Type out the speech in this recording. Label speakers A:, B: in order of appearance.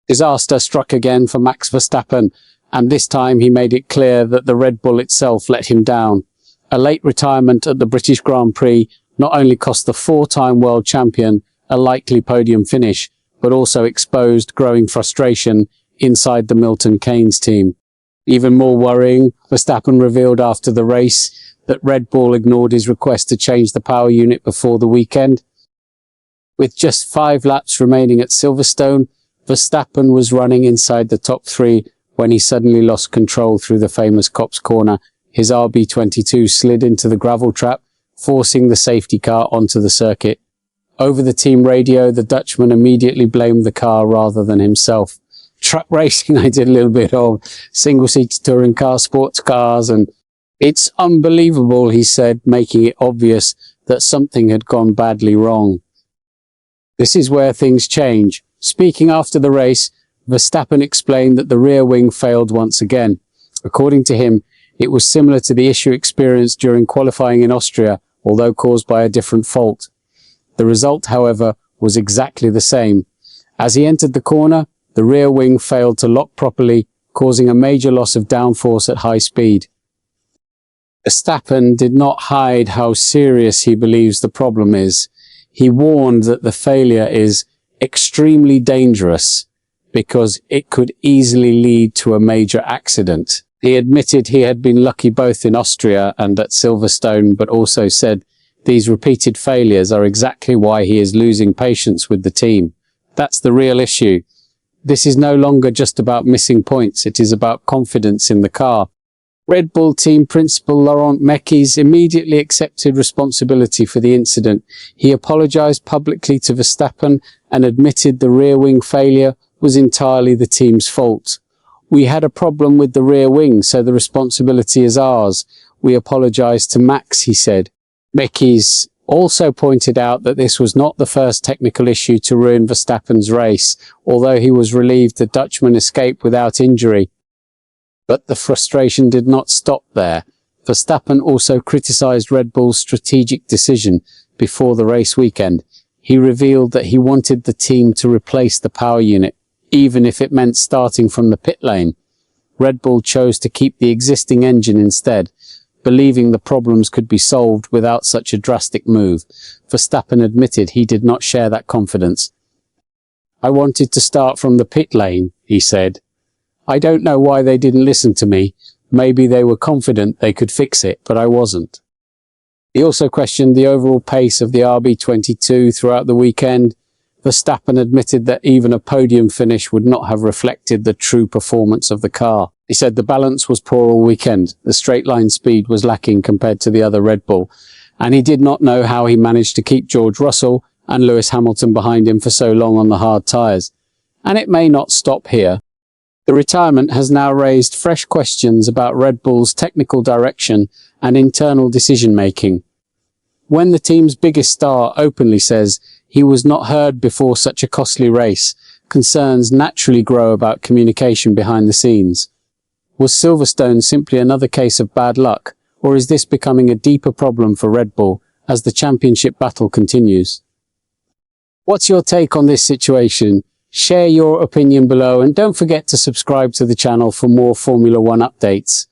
A: Disaster struck again for Max Verstappen, and this time he made it clear that the Red Bull itself let him down. A late retirement at the British Grand Prix not only cost the four-time world champion a likely podium finish, but also exposed growing frustration inside the Milton Keynes team. Even more worrying, Verstappen revealed after the race that Red Bull ignored his request to change the power unit before the weekend. With just 5 laps remaining at Silverstone, Verstappen was running inside the top 3 when he suddenly lost control through the famous Copse corner. His RB22 slid into the gravel trap, forcing the safety car onto the circuit. Over the team radio, the Dutchman immediately blamed the car rather than himself. Truck racing I did a little bit of, single-seater touring cars, sports cars, and it's unbelievable, he said, making it obvious that something had gone badly wrong. This is where things change. Speaking after the race, Verstappen explained that the rear wing failed once again. According to him, it was similar to the issue experienced during qualifying in Austria, although caused by a different fault. The result, however, was exactly the same. As he entered the corner, the rear wing failed to lock properly, causing a major loss of downforce at high speed. Verstappen did not hide how serious he believes the problem is. He warned that the failure is extremely dangerous because it could easily lead to a major accident. He admitted he had been lucky both in Austria and at Silverstone, but also said these repeated failures are exactly why he is losing patience with the team. That's the real issue. This is no longer just about missing points, it is about confidence in the car. Red Bull team principal Laurent Mekies immediately accepted responsibility for the incident. He apologized publicly to Verstappen and admitted the rear wing failure was entirely the team's fault. We had a problem with the rear wing, so the responsibility is ours. We apologize to Max, he said. Mekies also pointed out that this was not the first technical issue to ruin Verstappen's race, although he was relieved the Dutchman escaped without injury. But the frustration did not stop there. Verstappen also criticized Red Bull's strategic decision before the race weekend. He revealed that he wanted the team to replace the power unit, even if it meant starting from the pit lane. Red Bull chose to keep the existing engine instead, believing the problems could be solved without such a drastic move. Verstappen admitted he did not share that confidence. "I wanted to start from the pit lane," he said. "I don't know why they didn't listen to me. Maybe they were confident they could fix it, but I wasn't." He also questioned the overall pace of the RB22 throughout the weekend. Verstappen admitted that even a podium finish would not have reflected the true performance of the car. He said the balance was poor all weekend. The straight line speed was lacking compared to the other Red Bull, and he did not know how he managed to keep George Russell and Lewis Hamilton behind him for so long on the hard tyres. And it may not stop here. The retirement has now raised fresh questions about Red Bull's technical direction and internal decision-making. When the team's biggest star openly says he was not heard before such a costly race, concerns naturally grow about communication behind the scenes. Was Silverstone simply another case of bad luck, or is this becoming a deeper problem for Red Bull as the championship battle continues? What's your take on this situation? Share your opinion below and don't forget to subscribe to the channel for more Formula One updates.